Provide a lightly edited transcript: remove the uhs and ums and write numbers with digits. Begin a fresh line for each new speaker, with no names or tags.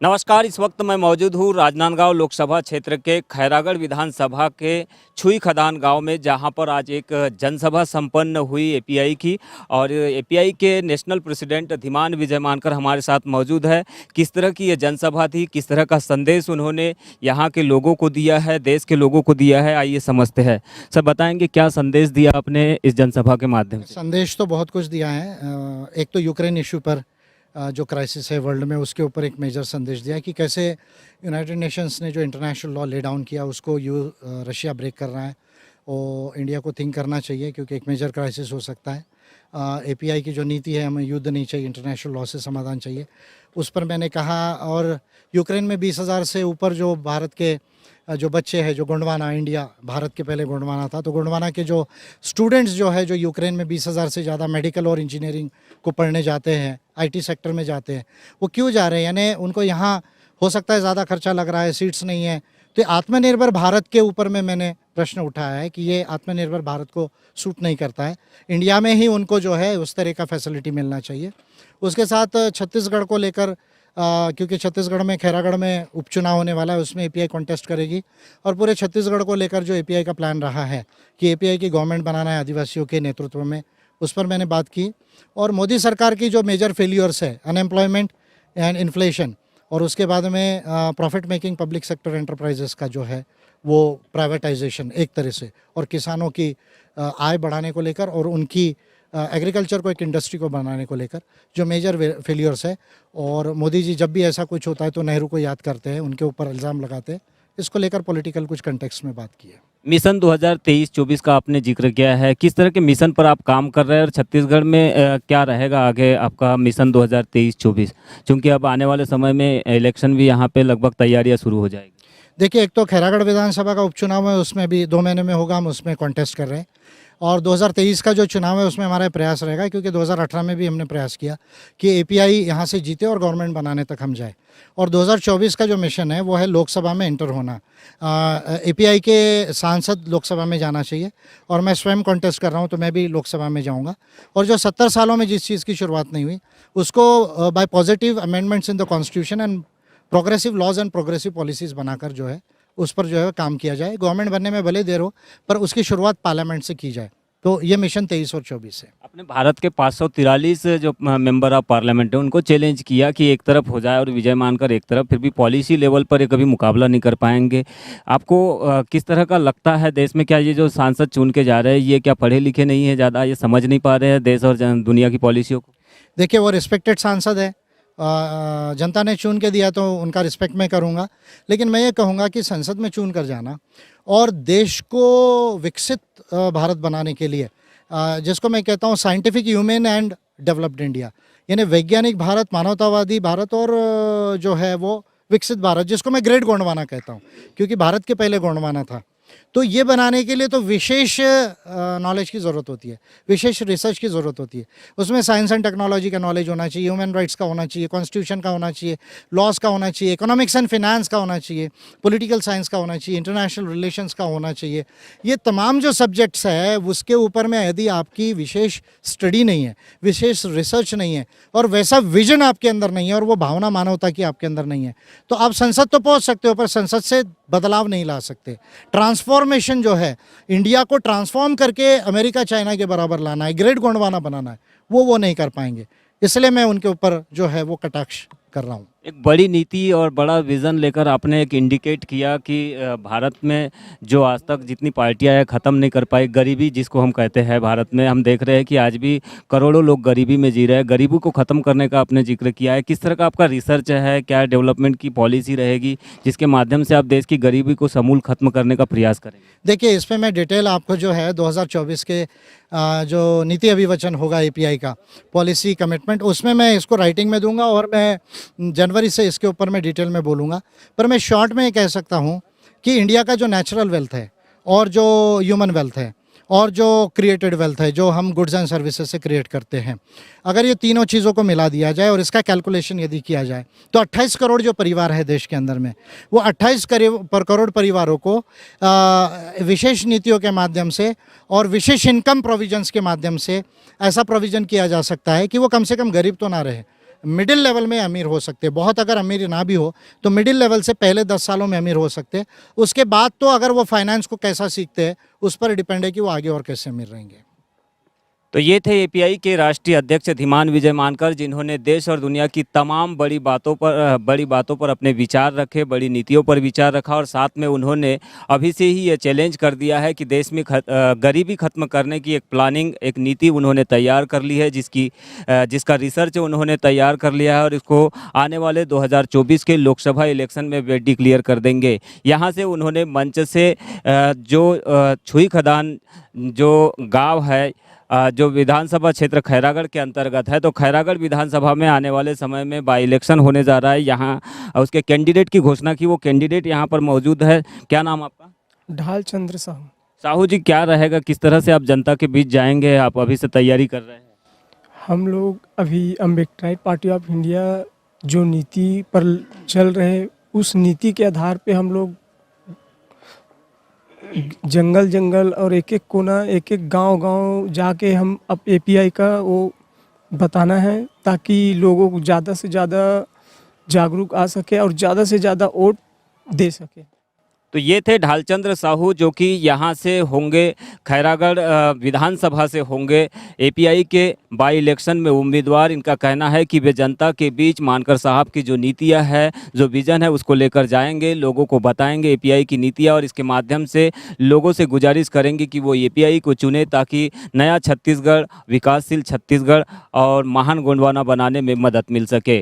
नमस्कार। इस वक्त मैं मौजूद हूँ राजनांदगांव लोकसभा क्षेत्र के खैरागढ़ विधानसभा के छुई खदान गांव में, जहां पर आज एक जनसभा संपन्न हुई एपीआई की। और एपीआई के नेशनल प्रेसिडेंट धीमान विजय मानकर हमारे साथ मौजूद है। किस तरह की ये जनसभा थी, किस तरह का संदेश उन्होंने यहाँ के लोगों को दिया है, देश के लोगों को दिया है, आइए समझते हैं। सर बताएंगे क्या संदेश दिया आपने इस जनसभा के माध्यम से?
संदेश तो बहुत कुछ दिया है। एक तो यूक्रेन इशू पर जो क्राइसिस है वर्ल्ड में, उसके ऊपर एक मेजर संदेश दिया कि कैसे यूनाइटेड नेशंस ने जो इंटरनेशनल लॉ ले डाउन किया उसको रशिया ब्रेक कर रहा है और इंडिया को थिंक करना चाहिए क्योंकि एक मेजर क्राइसिस हो सकता है। एपीआई की जो नीति है, हमें युद्ध नहीं चाहिए, इंटरनेशनल लॉ से समाधान चाहिए, उस पर मैंने कहा। और यूक्रेन में 20,000 से ऊपर जो भारत के जो बच्चे हैं, जो गोंडवाना, इंडिया भारत के पहले गोंडवाना था, तो गोंडवाना के जो स्टूडेंट्स जो है, जो यूक्रेन में 20,000 से ज़्यादा मेडिकल और इंजीनियरिंग को पढ़ने जाते हैं, आईटी सेक्टर में जाते हैं, वो क्यों जा रहे हैं? यानी उनको यहाँ हो सकता है ज़्यादा खर्चा लग रहा है, सीट्स नहीं है। तो आत्मनिर्भर भारत के ऊपर में मैंने प्रश्न उठाया है कि ये आत्मनिर्भर भारत को सूट नहीं करता है। इंडिया में ही उनको जो है उस तरह का फैसिलिटी मिलना चाहिए। उसके साथ छत्तीसगढ़ को लेकर, क्योंकि छत्तीसगढ़ में खैरागढ़ में उपचुनाव होने वाला है, उसमें एपीआई कॉन्टेस्ट करेगी और पूरे छत्तीसगढ़ को लेकर जो एपीआई का प्लान रहा है कि एपीआई की गवर्नमेंट बनाना है आदिवासियों के नेतृत्व में, उस पर मैंने बात की। और मोदी सरकार की जो मेजर फेलियर्स है, अनएम्प्लॉयमेंट एंड इन्फ्लेशन, और उसके बाद में profit making public sector enterprises का जो है वो प्राइवेटाइजेशन एक तरह से, और किसानों की आय बढ़ाने को लेकर और उनकी एग्रीकल्चर को एक इंडस्ट्री को बनाने को लेकर जो मेजर फेलियर्स है। और मोदी जी जब भी ऐसा कुछ होता है तो नेहरू को याद करते हैं, उनके ऊपर इल्ज़ाम लगाते हैं। इसको लेकर पॉलिटिकल कुछ कंटेक्स्ट में बात की है।
मिशन 2023-24 का आपने जिक्र किया है, किस तरह के मिशन पर आप काम कर रहे हैं और छत्तीसगढ़ में क्या रहेगा आगे आपका मिशन 2023-24, क्योंकि अब आने वाले समय में इलेक्शन भी यहाँ पे लगभग तैयारियां शुरू हो जाएगी?
देखिए, एक तो खैरागढ़ विधानसभा का उपचुनाव है, उसमें भी 2 महीने में होगा, हम उसमें कॉन्टेस्ट कर रहे हैं। और 2023 का जो चुनाव है उसमें हमारा प्रयास रहेगा, क्योंकि 2018 में भी हमने प्रयास किया कि एपीआई यहाँ से जीते और गवर्नमेंट बनाने तक हम जाए। और 2024 का जो मिशन है वो है लोकसभा में एंटर होना। एपीआई के सांसद लोकसभा में जाना चाहिए, और मैं स्वयं कॉन्टेस्ट कर रहा हूँ तो मैं भी लोकसभा में जाऊँगा। और जो 70 सालों में जिस चीज़ की शुरुआत नहीं हुई उसको by positive amendments in the constitution and progressive laws and progressive policies बनाकर जो है उस पर जो है काम किया जाए। गवर्नमेंट बनने में भले देर हो, पर उसकी शुरुआत पार्लियामेंट से की जाए। तो ये मिशन 23 और 24 है।
अपने भारत के 543 जो मेंबर ऑफ पार्लियामेंट है उनको चैलेंज किया कि एक तरफ हो जाए और विजय मानकर एक तरफ, फिर भी पॉलिसी लेवल पर ये कभी मुकाबला नहीं कर पाएंगे। आपको किस तरह का लगता है देश में, क्या ये जो सांसद चुन के जा रहे हैं ये क्या पढ़े लिखे नहीं है ज़्यादा, ये समझ नहीं पा रहे हैं देश और दुनिया की पॉलिसियों को?
देखिए, वो रिस्पेक्टेड सांसद है, जनता ने चुन के दिया तो उनका रिस्पेक्ट मैं करूंगा। लेकिन मैं ये कहूँगा कि संसद में चुन कर जाना और देश को विकसित भारत बनाने के लिए, जिसको मैं कहता हूँ scientific, human and developed India, यानी वैज्ञानिक भारत, मानवतावादी भारत और जो है वो विकसित भारत, जिसको मैं ग्रेट गोंडवाना कहता हूँ क्योंकि भारत के पहले गोंडवाना था। तो ये बनाने के लिए तो विशेष नॉलेज की ज़रूरत होती है, विशेष रिसर्च की ज़रूरत होती है। उसमें साइंस एंड टेक्नोलॉजी का नॉलेज होना चाहिए, ह्यूमन राइट्स का होना चाहिए, कॉन्स्टिट्यूशन का होना चाहिए, लॉज का होना चाहिए, इकोनॉमिक्स एंड फिनेंस का होना चाहिए, पॉलिटिकल साइंस का होना चाहिए, इंटरनेशनल रिलेशंस का होना चाहिए। ये तमाम जो सब्जेक्ट्स है उसके ऊपर में यदि आपकी विशेष स्टडी नहीं है, विशेष रिसर्च नहीं है और वैसा विजन आपके अंदर नहीं है और वो भावना मानवता की आपके अंदर नहीं है, तो आप संसद तो पहुँच सकते हो पर संसद से बदलाव नहीं ला सकते। ट्रांसफॉर्मेशन जो है, इंडिया को ट्रांसफॉर्म करके अमेरिका चाइना के बराबर लाना है, ग्रेट गोंडवाना बनाना है, वो नहीं कर पाएंगे। इसलिए मैं उनके ऊपर जो है वो कटाक्ष कर रहा हूँ।
एक बड़ी नीति और बड़ा विज़न लेकर आपने एक इंडिकेट किया कि भारत में जो आज तक जितनी पार्टियां हैं ख़त्म नहीं कर पाई, गरीबी जिसको हम कहते हैं, भारत में हम देख रहे हैं कि आज भी करोड़ों लोग गरीबी में जी रहे हैं। गरीबी को ख़त्म करने का आपने जिक्र किया है, किस तरह का आपका रिसर्च है, क्या डेवलपमेंट की पॉलिसी रहेगी जिसके माध्यम से आप देश की गरीबी को समूल खत्म करने का प्रयास करेंगे?
देखिए, इस पर मैं डिटेल आपको जो है 2024 के जो नीति अभिवचन होगा एपीआई का, पॉलिसी कमिटमेंट, उसमें मैं इसको राइटिंग में दूंगा और मैं जनवरी से इसके ऊपर मैं डिटेल में बोलूँगा। पर मैं शॉर्ट में ये कह सकता हूँ कि इंडिया का जो नेचुरल वेल्थ है और जो ह्यूमन वेल्थ है और जो क्रिएटेड वेल्थ है, जो हम गुड्स एंड सर्विसेज से क्रिएट करते हैं, अगर ये तीनों चीज़ों को मिला दिया जाए और इसका कैलकुलेशन यदि किया जाए तो 28 करोड़ जो परिवार है देश के अंदर में, वो 28 करोड़ परिवारों को विशेष नीतियों के माध्यम से और विशेष इनकम प्रोविजंस के माध्यम से ऐसा प्रोविज़न किया जा सकता है कि वो कम से कम गरीब तो ना रहे। मिडिल लेवल में अमीर हो सकते हैं। बहुत अगर अमीर ना भी हो तो मिडिल लेवल से पहले 10 सालों में अमीर हो सकते हैं। उसके बाद तो अगर वो फाइनेंस को कैसा सीखते हैं उस पर डिपेंड है कि वो आगे और कैसे अमीर रहेंगे।
तो ये थे एपीआई के राष्ट्रीय अध्यक्ष धीमान विजय मानकर, जिन्होंने देश और दुनिया की तमाम बड़ी बातों पर अपने विचार रखे, बड़ी नीतियों पर विचार रखा और साथ में उन्होंने अभी से ही ये चैलेंज कर दिया है कि देश में गरीबी खत्म करने की एक प्लानिंग, एक नीति उन्होंने तैयार कर ली है, जिसका रिसर्च उन्होंने तैयार कर लिया है और इसको आने वाले 2024 के लोकसभा इलेक्शन में वे डिक्लेयर कर देंगे। यहाँ से उन्होंने मंच से जो छुई खदान जो गाँव है, जो विधानसभा क्षेत्र खैरागढ़ के अंतर्गत है, तो खैरागढ़ विधानसभा में आने वाले समय में बाई इलेक्शन होने जा रहा है। यहाँ उसके कैंडिडेट की घोषणा की, वो कैंडिडेट यहाँ पर मौजूद है। क्या नाम आपका?
ढाल चंद्र साहू।
साहू जी, क्या रहेगा, किस तरह से आप जनता के बीच जाएंगे? आप अभी से तैयारी कर रहे हैं?
हम लोग अभी अम्बेडकराइट पार्टी ऑफ इंडिया जो नीति पर चल रहे, उस नीति के आधार पे हम लोग जंगल जंगल और एक एक कोना, एक एक गांव जाके हम अब एपीआई का वो बताना है, ताकि लोगों को ज़्यादा से ज़्यादा जागरूक आ सके और ज़्यादा से ज़्यादा वोट दे सके।
तो ये थे ढालचंद्र साहू, जो कि यहाँ से होंगे, खैरागढ़ विधानसभा से होंगे एपीआई के बाई इलेक्शन में उम्मीदवार। इनका कहना है कि वे जनता के बीच मानकर साहब की जो नीतियाँ है, जो विज़न है, उसको लेकर जाएंगे, लोगों को बताएंगे एपीआई की नीतियाँ और इसके माध्यम से लोगों से गुजारिश करेंगे कि वो एपीआई को चुने, ताकि नया छत्तीसगढ़, विकासशील छत्तीसगढ़ और महान गोंडवाना बनाने में मदद मिल सके।